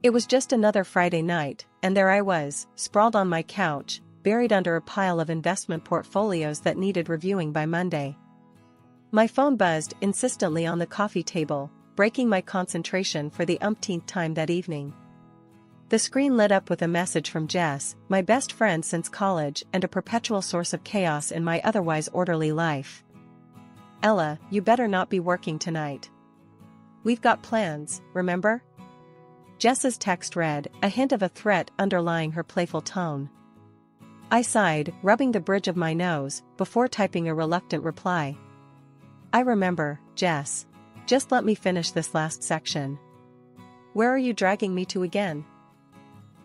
It was just another Friday night, and there I was, sprawled on my couch, buried under a pile of investment portfolios that needed reviewing by Monday. My phone buzzed insistently on the coffee table, breaking my concentration for the umpteenth time that evening. The screen lit up with a message from Jess, my best friend since college and a perpetual source of chaos in my otherwise orderly life. "Ella, you better not be working tonight. We've got plans, remember?" Jess's text read, a hint of a threat underlying her playful tone. I sighed, rubbing the bridge of my nose, before typing a reluctant reply. "I remember, Jess. Just let me finish this last section." "Where are you dragging me to again?"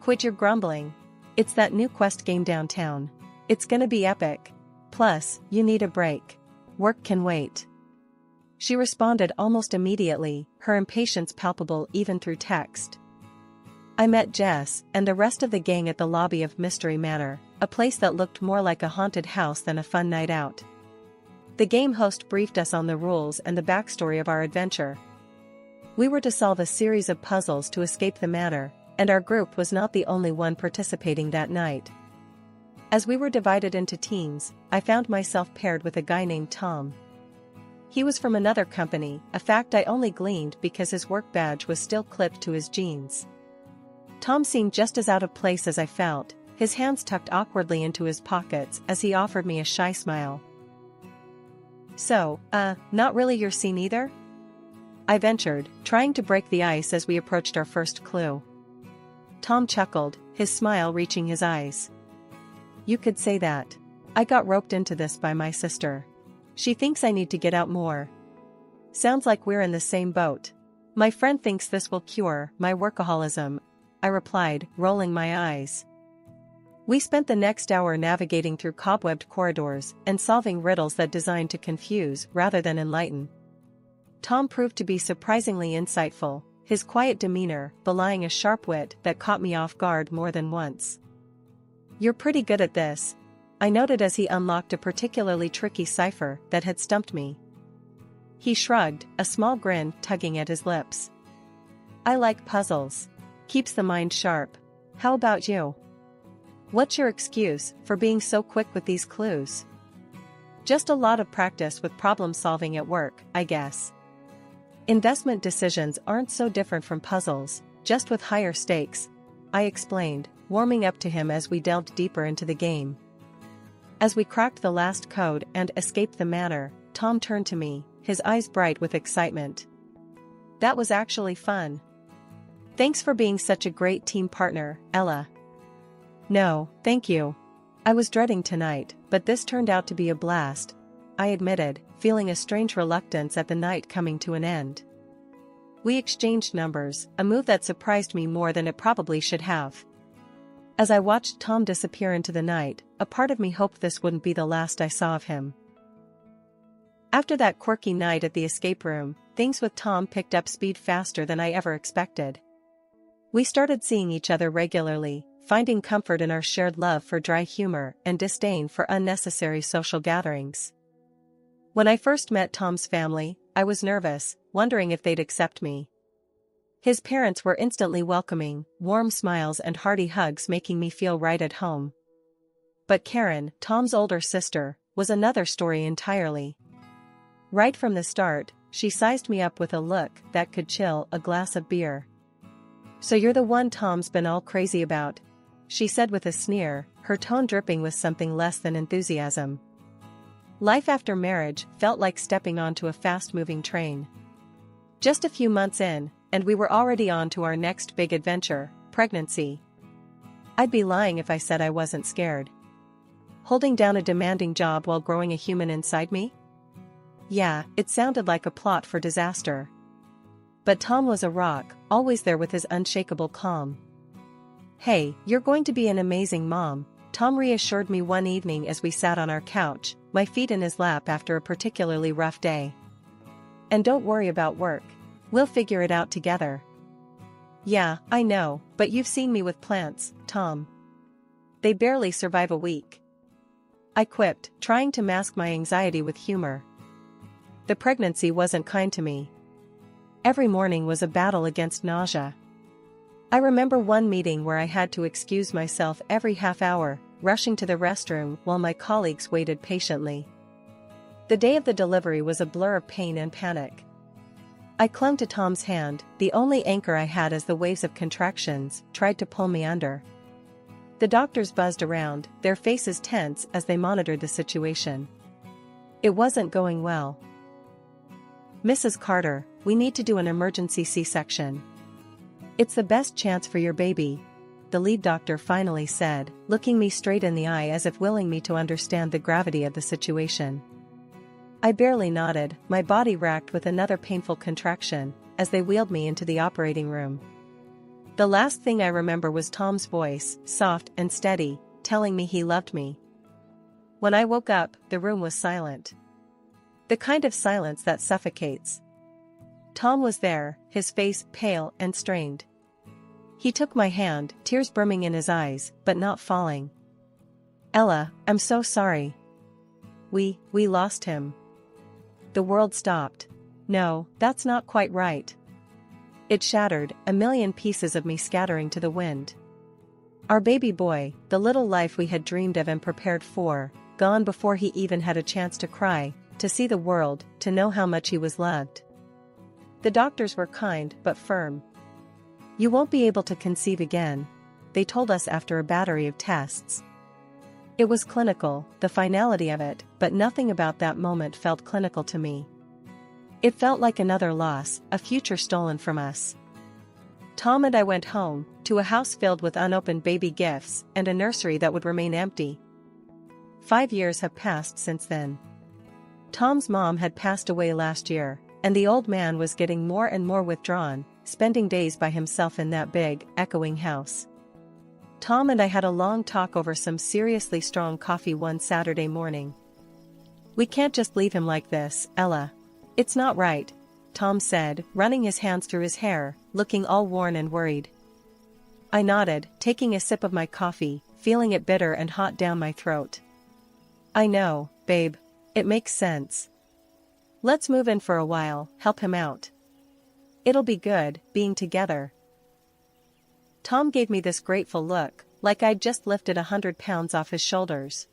"Quit your grumbling. It's that new Quest game downtown. It's gonna be epic. Plus, you need a break. Work can wait." She responded almost immediately, her impatience palpable even through text. I met Jess and the rest of the gang at the lobby of Mystery Manor, a place that looked more like a haunted house than a fun night out. The game host briefed us on the rules and the backstory of our adventure. We were to solve a series of puzzles to escape the manor, and our group was not the only one participating that night. As we were divided into teams, I found myself paired with a guy named Tom. He was from another company, a fact I only gleaned because his work badge was still clipped to his jeans. Tom seemed just as out of place as I felt, his hands tucked awkwardly into his pockets as he offered me a shy smile. "So, not really your scene either?" I ventured, trying to break the ice as we approached our first clue. Tom chuckled, his smile reaching his eyes. "You could say that. I got roped into this by my sister. She thinks I need to get out more." "Sounds like we're in the same boat. My friend thinks this will cure my workaholism," I replied, rolling my eyes. We spent the next hour navigating through cobwebbed corridors and solving riddles that designed to confuse rather than enlighten. Tom proved to be surprisingly insightful, his quiet demeanor belying a sharp wit that caught me off guard more than once. "You're pretty good at this," I noted as he unlocked a particularly tricky cipher that had stumped me. He shrugged, a small grin tugging at his lips. "I like puzzles. Keeps the mind sharp. How about you? What's your excuse for being so quick with these clues?" "Just a lot of practice with problem solving at work, I guess. Investment decisions aren't so different from puzzles, just with higher stakes," I explained, warming up to him as we delved deeper into the game. As we cracked the last code and escaped the manor, Tom turned to me, his eyes bright with excitement. "That was actually fun. Thanks for being such a great team partner, Ella." "No, thank you. I was dreading tonight, but this turned out to be a blast," I admitted, feeling a strange reluctance at the night coming to an end. We exchanged numbers, a move that surprised me more than it probably should have. As I watched Tom disappear into the night, a part of me hoped this wouldn't be the last I saw of him. After that quirky night at the escape room, things with Tom picked up speed faster than I ever expected. We started seeing each other regularly, finding comfort in our shared love for dry humor and disdain for unnecessary social gatherings. When I first met Tom's family, I was nervous, wondering if they'd accept me. His parents were instantly welcoming, warm smiles and hearty hugs making me feel right at home. But Karen, Tom's older sister, was another story entirely. Right from the start, she sized me up with a look that could chill a glass of beer. "So you're the one Tom's been all crazy about," she said with a sneer, her tone dripping with something less than enthusiasm. Life after marriage felt like stepping onto a fast-moving train. Just a few months in, and we were already on to our next big adventure, pregnancy. I'd be lying if I said I wasn't scared. Holding down a demanding job while growing a human inside me? Yeah, it sounded like a plot for disaster. But Tom was a rock, always there with his unshakable calm. "Hey, you're going to be an amazing mom," Tom reassured me one evening as we sat on our couch, my feet in his lap after a particularly rough day. "And don't worry about work. We'll figure it out together." "Yeah, I know, but you've seen me with plants, Tom. They barely survive a week," I quipped, trying to mask my anxiety with humor. The pregnancy wasn't kind to me. Every morning was a battle against nausea. I remember one meeting where I had to excuse myself every half hour, rushing to the restroom while my colleagues waited patiently. The day of the delivery was a blur of pain and panic. I clung to Tom's hand, the only anchor I had as the waves of contractions tried to pull me under. The doctors buzzed around, their faces tense as they monitored the situation. It wasn't going well. "Mrs. Carter, we need to do an emergency C-section. It's the best chance for your baby," the lead doctor finally said, looking me straight in the eye as if willing me to understand the gravity of the situation. I barely nodded, my body racked with another painful contraction, as they wheeled me into the operating room. The last thing I remember was Tom's voice, soft and steady, telling me he loved me. When I woke up, the room was silent. The kind of silence that suffocates. Tom was there, his face pale and strained. He took my hand, tears brimming in his eyes, but not falling. "Ella, I'm so sorry. We lost him." The world stopped. No, that's not quite right. It shattered, a million pieces of me scattering to the wind. Our baby boy, the little life we had dreamed of and prepared for, gone before he even had a chance to cry, to see the world, to know how much he was loved. The doctors were kind but firm. "You won't be able to conceive again," they told us after a battery of tests. It was clinical, the finality of it, but nothing about that moment felt clinical to me. It felt like another loss, a future stolen from us. Tom and I went home, to a house filled with unopened baby gifts and a nursery that would remain empty. 5 years have passed since then. Tom's mom had passed away last year, and the old man was getting more and more withdrawn, spending days by himself in that big, echoing house. Tom and I had a long talk over some seriously strong coffee one Saturday morning. "We can't just leave him like this, Ella. It's not right," Tom said, running his hands through his hair, looking all worn and worried. I nodded, taking a sip of my coffee, feeling it bitter and hot down my throat. "I know, babe. It makes sense. Let's move in for a while, help him out. It'll be good, being together." Tom gave me this grateful look, like I'd just lifted 100 pounds off his shoulders.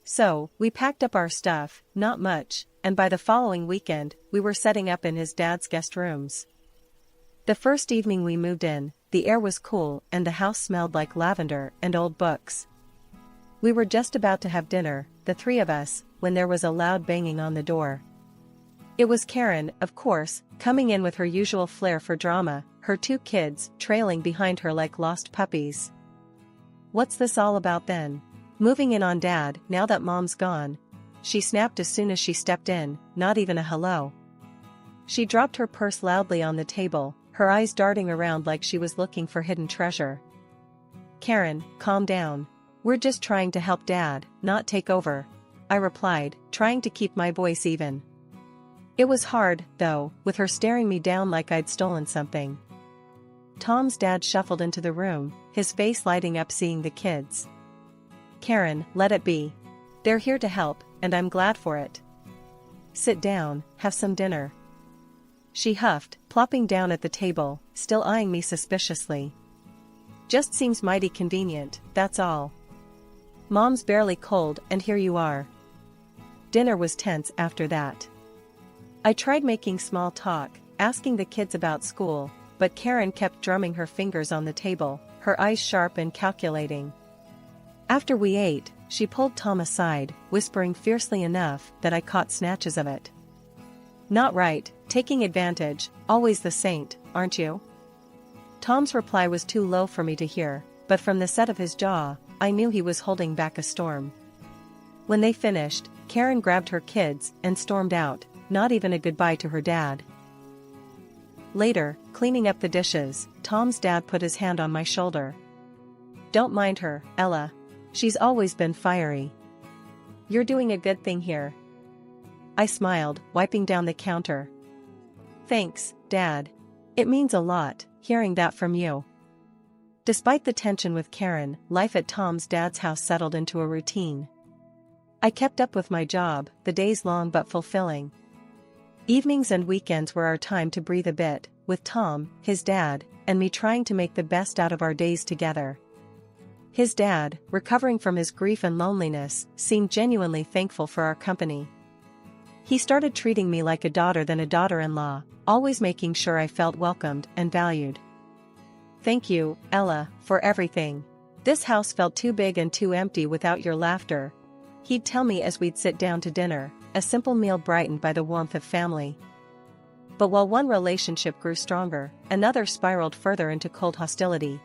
So, we packed up our stuff, not much, and by the following weekend, we were setting up in his dad's guest rooms. The first evening we moved in, the air was cool and the house smelled like lavender and old books. We were just about to have dinner, the three of us, when there was a loud banging on the door. It was Karen, of course, coming in with her usual flair for drama, her 2 kids trailing behind her like lost puppies. "What's this all about then? Moving in on Dad, now that Mom's gone?" she snapped as soon as she stepped in, not even a hello. She dropped her purse loudly on the table, her eyes darting around like she was looking for hidden treasure. "Karen, calm down. We're just trying to help Dad, not take over," I replied, trying to keep my voice even. It was hard, though, with her staring me down like I'd stolen something. Tom's dad shuffled into the room, his face lighting up seeing the kids. "Karen, let it be. They're here to help, and I'm glad for it. Sit down, have some dinner." She huffed, plopping down at the table, still eyeing me suspiciously. "Just seems mighty convenient, that's all. Mom's barely cold and here you are." Dinner was tense after that. I tried making small talk, asking the kids about school, but Karen kept drumming her fingers on the table, her eyes sharp and calculating. After we ate, she pulled Tom aside, whispering fiercely enough that I caught snatches of it. "Not right, taking advantage, always the saint, aren't you?" Tom's reply was too low for me to hear, but from the set of his jaw, I knew he was holding back a storm. When they finished, Karen grabbed her kids and stormed out, not even a goodbye to her dad. Later, cleaning up the dishes, Tom's dad put his hand on my shoulder. "Don't mind her, Ella. She's always been fiery. You're doing a good thing here." I smiled, wiping down the counter. "Thanks, Dad. It means a lot, hearing that from you." Despite the tension with Karen, life at Tom's dad's house settled into a routine. I kept up with my job, the days long but fulfilling. Evenings and weekends were our time to breathe a bit, with Tom, his dad, and me trying to make the best out of our days together. His dad, recovering from his grief and loneliness, seemed genuinely thankful for our company. He started treating me like a daughter than a daughter-in-law, always making sure I felt welcomed and valued. "Thank you, Ella, for everything. This house felt too big and too empty without your laughter," he'd tell me as we'd sit down to dinner, a simple meal brightened by the warmth of family. But while one relationship grew stronger, another spiraled further into cold hostility.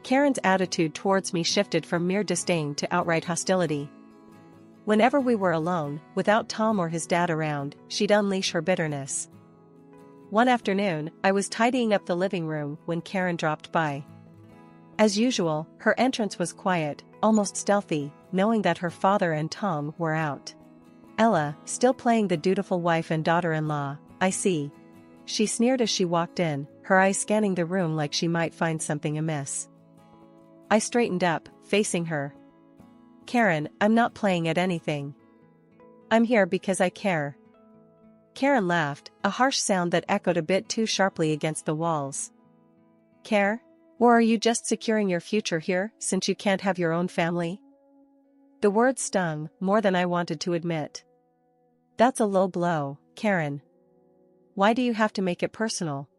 Karen's attitude towards me shifted from mere disdain to outright hostility. Whenever we were alone, without Tom or his dad around, she'd unleash her bitterness. One afternoon, I was tidying up the living room when Karen dropped by. As usual, her entrance was quiet, almost stealthy, knowing that her father and Tom were out. "Ella, still playing the dutiful wife and daughter-in-law, I see," she sneered as she walked in, her eyes scanning the room like she might find something amiss. I straightened up, facing her. "Karen, I'm not playing at anything. I'm here because I care." Karen laughed, a harsh sound that echoed a bit too sharply against the walls. "Care? Or are you just securing your future here, since you can't have your own family?" The words stung, more than I wanted to admit. "That's a low blow, Karen. Why do you have to make it personal?"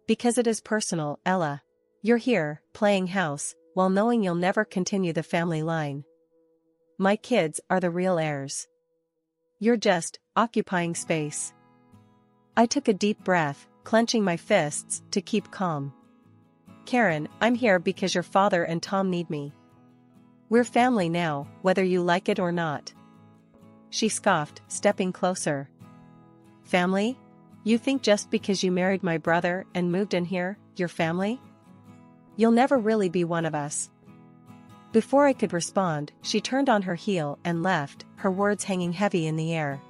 "Because it is personal, Ella. You're here, playing house, while knowing you'll never continue the family line. My kids are the real heirs. You're just occupying space." I took a deep breath, clenching my fists to keep calm. "Karen, I'm here because your father and Tom need me. We're family now, whether you like it or not." She scoffed, stepping closer. "Family? You think just because you married my brother and moved in here, you're family? You'll never really be one of us." Before I could respond, she turned on her heel and left, her words hanging heavy in the air.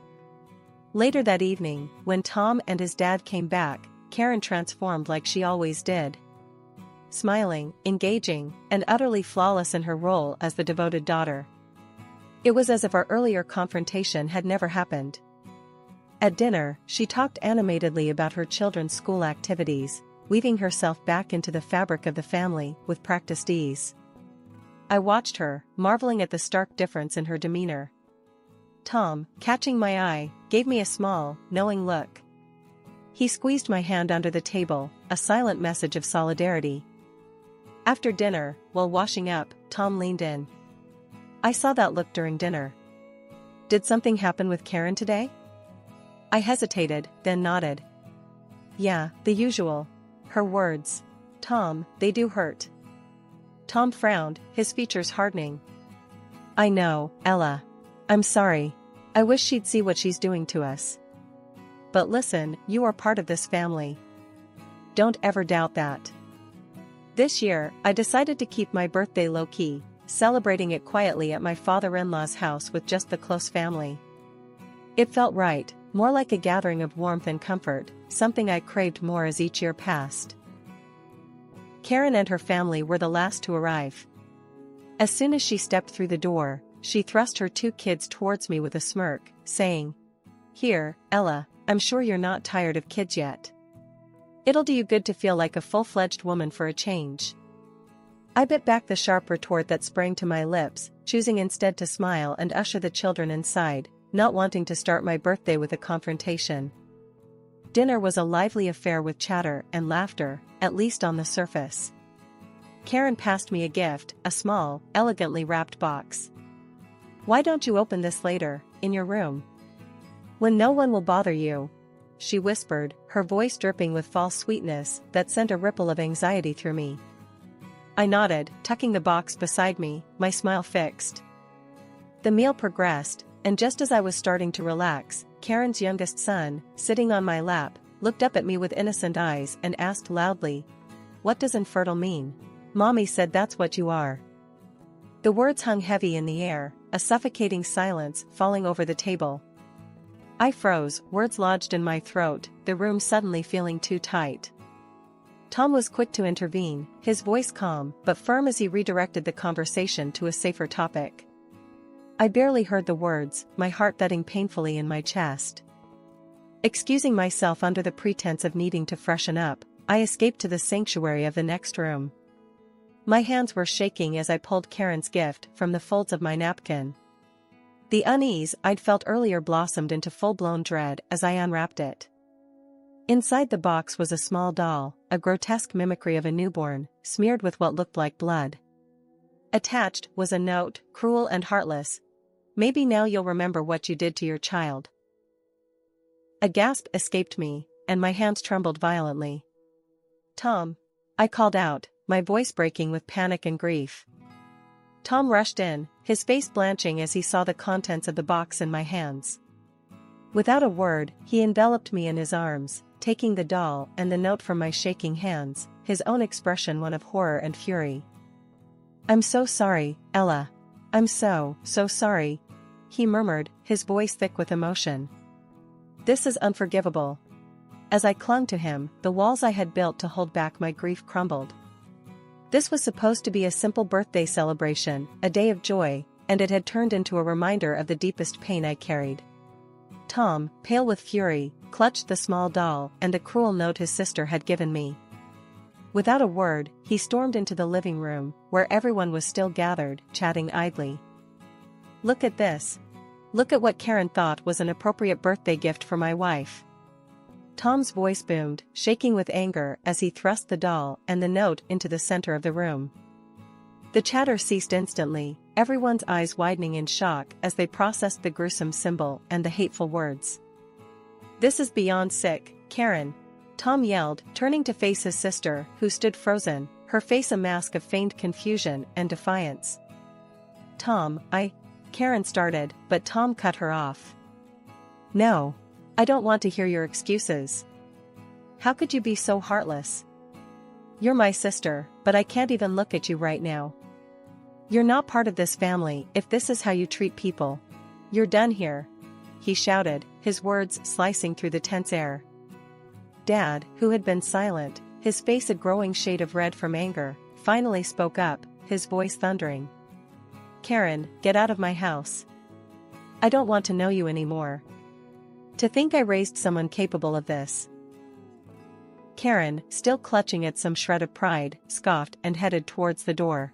Later that evening, when Tom and his dad came back, Karen transformed like she always did. Smiling, engaging, and utterly flawless in her role as the devoted daughter. It was as if our earlier confrontation had never happened. At dinner, she talked animatedly about her children's school activities, weaving herself back into the fabric of the family with practiced ease. I watched her, marveling at the stark difference in her demeanor. Tom, catching my eye, gave me a small, knowing look. He squeezed my hand under the table, a silent message of solidarity. After dinner, while washing up, Tom leaned in. "I saw that look during dinner. Did something happen with Karen today?" I hesitated, then nodded. "Yeah, the usual. Her words. Tom, they do hurt." Tom frowned, his features hardening. "I know, Ella. I'm sorry. I wish she'd see what she's doing to us. But listen, you are part of this family. Don't ever doubt that." This year, I decided to keep my birthday low-key, celebrating it quietly at my father-in-law's house with just the close family. It felt right, more like a gathering of warmth and comfort, something I craved more as each year passed. Karen and her family were the last to arrive. As soon as she stepped through the door, she thrust her two kids towards me with a smirk, saying, "Here, Ella, I'm sure you're not tired of kids yet. It'll do you good to feel like a full-fledged woman for a change." I bit back the sharp retort that sprang to my lips, choosing instead to smile and usher the children inside, not wanting to start my birthday with a confrontation. Dinner was a lively affair with chatter and laughter, at least on the surface. Karen passed me a gift, a small, elegantly wrapped box. "Why don't you open this later, in your room? When no one will bother you," she whispered, her voice dripping with false sweetness that sent a ripple of anxiety through me. I nodded, tucking the box beside me, my smile fixed. The meal progressed, and just as I was starting to relax, Karen's youngest son, sitting on my lap, looked up at me with innocent eyes and asked loudly, "What does infertile mean?" "Mommy said that's what you are." The words hung heavy in the air, a suffocating silence falling over the table. I froze, words lodged in my throat, the room suddenly feeling too tight. Tom was quick to intervene, his voice calm but firm as he redirected the conversation to a safer topic. I barely heard the words, my heart thudding painfully in my chest. Excusing myself under the pretense of needing to freshen up, I escaped to the sanctuary of the next room. My hands were shaking as I pulled Karen's gift from the folds of my napkin. The unease I'd felt earlier blossomed into full-blown dread as I unwrapped it. Inside the box was a small doll, a grotesque mimicry of a newborn, smeared with what looked like blood. Attached was a note, cruel and heartless. Maybe now you'll remember what you did to your child. A gasp escaped me, and my hands trembled violently. Tom! I called out, my voice breaking with panic and grief. Tom rushed in, his face blanching as he saw the contents of the box in my hands. Without a word, he enveloped me in his arms, taking the doll and the note from my shaking hands, his own expression one of horror and fury. "I'm so sorry, Ella. I'm so sorry," he murmured, his voice thick with emotion. "This is unforgivable." As I clung to him, the walls I had built to hold back my grief crumbled. This was supposed to be a simple birthday celebration, a day of joy, and it had turned into a reminder of the deepest pain I carried. Tom, pale with fury, clutched the small doll and the cruel note his sister had given me. Without a word, he stormed into the living room, where everyone was still gathered, chatting idly. "Look at this. Look at what Karen thought was an appropriate birthday gift for my wife." Tom's voice boomed, shaking with anger as he thrust the doll and the note into the center of the room. The chatter ceased instantly, everyone's eyes widening in shock as they processed the gruesome symbol and the hateful words. "This is beyond sick, Karen," Tom yelled, turning to face his sister, who stood frozen, her face a mask of feigned confusion and defiance. "Tom, Karen started, but Tom cut her off. "No. I don't want to hear your excuses. How could you be so heartless? You're my sister, but I can't even look at you right now. You're not part of this family if this is how you treat people. You're done here," he shouted, his words slicing through the tense air. Dad, who had been silent, his face a growing shade of red from anger, finally spoke up, his voice thundering. "Karen, get out of my house. I don't want to know you anymore. To think I raised someone capable of this." Karen, still clutching at some shred of pride, scoffed and headed towards the door.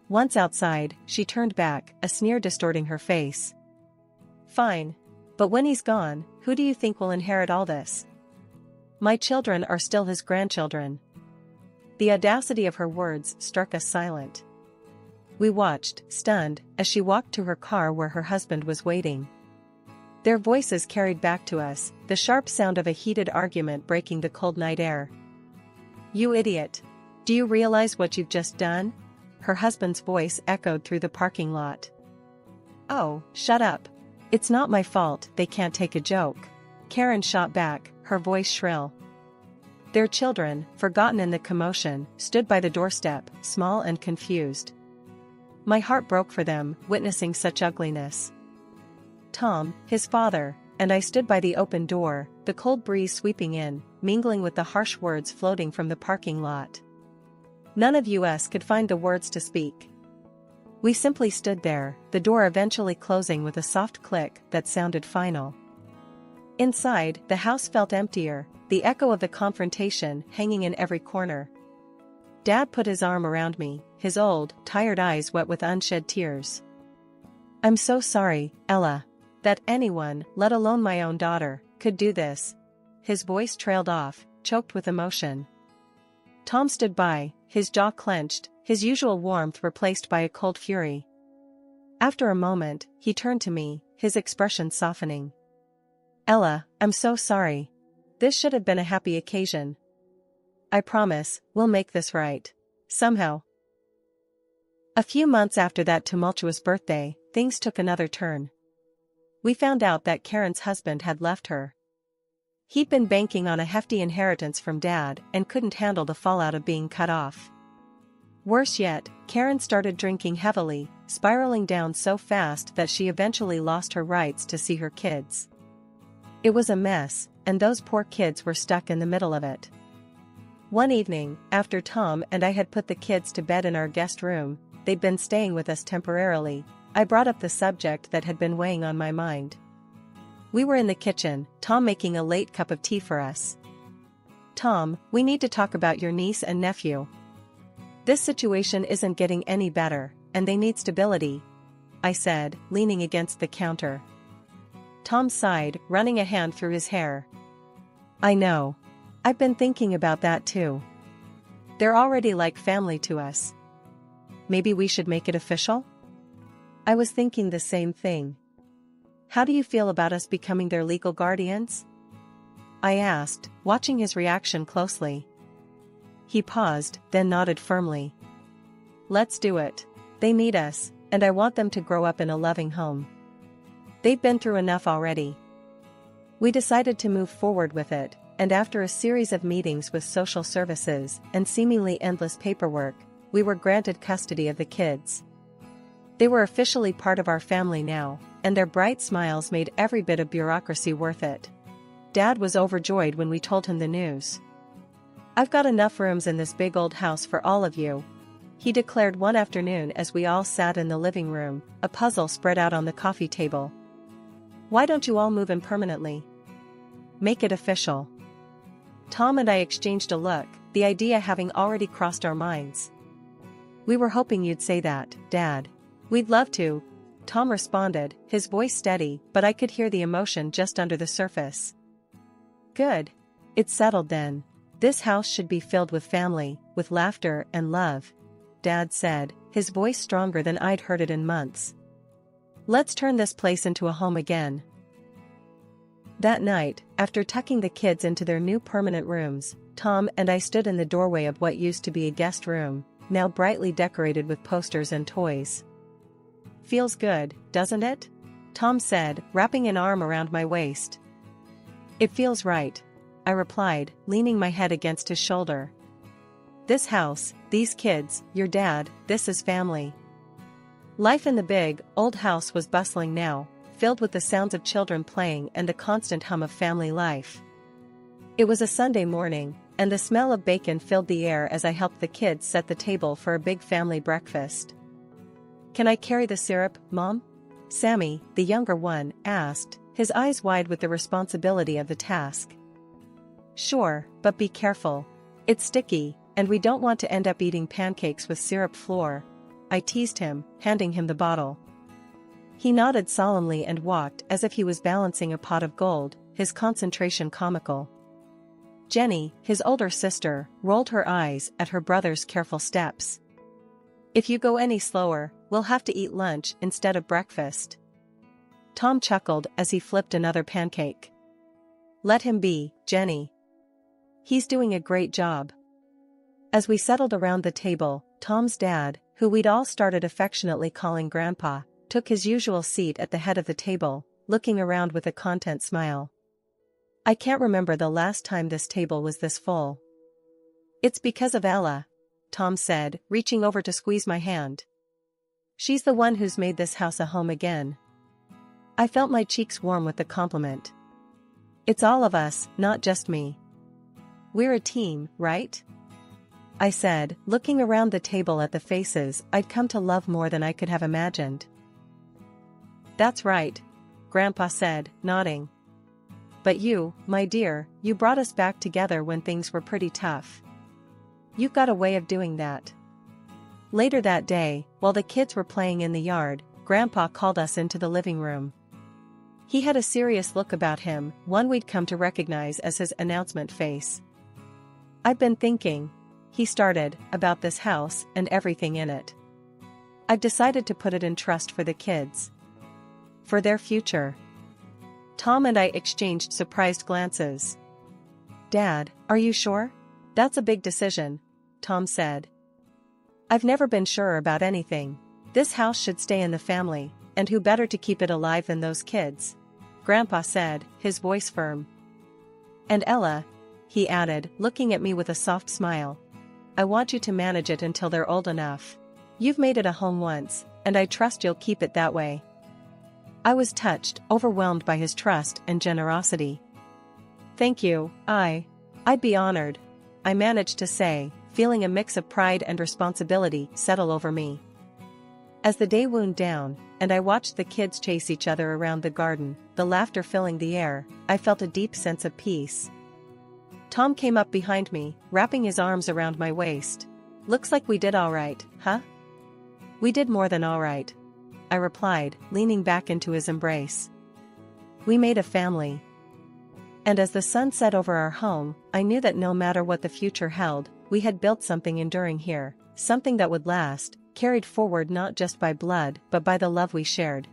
Once outside, she turned back, a sneer distorting her face. "Fine. But when he's gone, who do you think will inherit all this? My children are still his grandchildren." The audacity of her words struck us silent. We watched, stunned, as she walked to her car where her husband was waiting. Their voices carried back to us, the sharp sound of a heated argument breaking the cold night air. "You idiot! Do you realize what you've just done?" her husband's voice echoed through the parking lot. "Oh, shut up. It's not my fault they can't take a joke," Karen shot back, her voice shrill. Their children, forgotten in the commotion, stood by the doorstep, small and confused. My heart broke for them, witnessing such ugliness. Tom, his father, and I stood by the open door, the cold breeze sweeping in, mingling with the harsh words floating from the parking lot. None of us could find the words to speak. We simply stood there, the door eventually closing with a soft click that sounded final. Inside, the house felt emptier, the echo of the confrontation hanging in every corner. Dad put his arm around me, his old, tired eyes wet with unshed tears. "I'm so sorry, Ella. That anyone, let alone my own daughter, could do this." His voice trailed off, choked with emotion. Tom stood by, his jaw clenched, his usual warmth replaced by a cold fury. After a moment, he turned to me, his expression softening. "Ella, I'm so sorry. This should have been a happy occasion. I promise, we'll make this right. Somehow." A few months after that tumultuous birthday, things took another turn. We found out that Karen's husband had left her. He'd been banking on a hefty inheritance from Dad and couldn't handle the fallout of being cut off. Worse yet, Karen started drinking heavily, spiraling down so fast that she eventually lost her rights to see her kids. It was a mess, and those poor kids were stuck in the middle of it. One evening, after Tom and I had put the kids to bed in our guest room, they'd been staying with us temporarily, I brought up the subject that had been weighing on my mind. We were in the kitchen, Tom making a late cup of tea for us. Tom, we need to talk about your niece and nephew. This situation isn't getting any better, and they need stability, I said, leaning against the counter. Tom sighed, running a hand through his hair. I know. I've been thinking about that too. They're already like family to us. Maybe we should make it official? I was thinking the same thing. How do you feel about us becoming their legal guardians? I asked, watching his reaction closely. He paused, then nodded firmly. Let's do it. They need us, and I want them to grow up in a loving home. They've been through enough already. We decided to move forward with it, and after a series of meetings with social services and seemingly endless paperwork, we were granted custody of the kids. They were officially part of our family now, and their bright smiles made every bit of bureaucracy worth it. Dad was overjoyed when we told him the news. I've got enough rooms in this big old house for all of you, he declared one afternoon as we all sat in the living room, a puzzle spread out on the coffee table. Why don't you all move in permanently? Make it official. Tom and I exchanged a look, the idea having already crossed our minds. We were hoping you'd say that, Dad. We'd love to, Tom responded, his voice steady, but I could hear the emotion just under the surface. Good. It's settled then. This house should be filled with family, with laughter and love, Dad said, his voice stronger than I'd heard it in months. Let's turn this place into a home again. That night, after tucking the kids into their new permanent rooms, Tom and I stood in the doorway of what used to be a guest room, now brightly decorated with posters and toys. Feels good, doesn't it? Tom said, wrapping an arm around my waist. It feels right, I replied, leaning my head against his shoulder. This house, these kids, your dad, this is family. Life in the big, old house was bustling now, filled with the sounds of children playing and the constant hum of family life. It was a Sunday morning, and the smell of bacon filled the air as I helped the kids set the table for a big family breakfast. Can I carry the syrup, Mom? Sammy, the younger one, asked, his eyes wide with the responsibility of the task. Sure, but be careful. It's sticky, and we don't want to end up eating pancakes with syrup flour, I teased him, handing him the bottle. He nodded solemnly and walked as if he was balancing a pot of gold, his concentration comical. Jenny, his older sister, rolled her eyes at her brother's careful steps. If you go any slower, we'll have to eat lunch instead of breakfast. Tom chuckled as he flipped another pancake. Let him be, Jenny. He's doing a great job. As we settled around the table, Tom's dad, who we'd all started affectionately calling Grandpa, took his usual seat at the head of the table, looking around with a content smile. I can't remember the last time this table was this full. It's because of Ella, Tom said, reaching over to squeeze my hand. She's the one who's made this house a home again. I felt my cheeks warm with the compliment. It's all of us, not just me. We're a team, right? I said, looking around the table at the faces I'd come to love more than I could have imagined. That's right, Grandpa said, nodding. But you, my dear, you brought us back together when things were pretty tough. You've got a way of doing that. Later that day, while the kids were playing in the yard, Grandpa called us into the living room. He had a serious look about him, one we'd come to recognize as his announcement face. I've been thinking, he started, about this house and everything in it. I've decided to put it in trust for the kids. For their future. Tom and I exchanged surprised glances. Dad, are you sure? That's a big decision, Tom said. I've never been sure about anything. This house should stay in the family, and who better to keep it alive than those kids? Grandpa said, his voice firm. And Ella, he added, looking at me with a soft smile. I want you to manage it until they're old enough. You've made it a home once, and I trust you'll keep it that way. I was touched, overwhelmed by his trust and generosity. Thank you, I'd be honored, I managed to say, feeling a mix of pride and responsibility settle over me. As the day wound down, and I watched the kids chase each other around the garden, the laughter filling the air, I felt a deep sense of peace. Tom came up behind me, wrapping his arms around my waist. "Looks like we did all right, huh?" "We did more than all right," I replied, leaning back into his embrace. "We made a family." And as the sun set over our home, I knew that no matter what the future held, we had built something enduring here, something that would last, carried forward not just by blood but by the love we shared.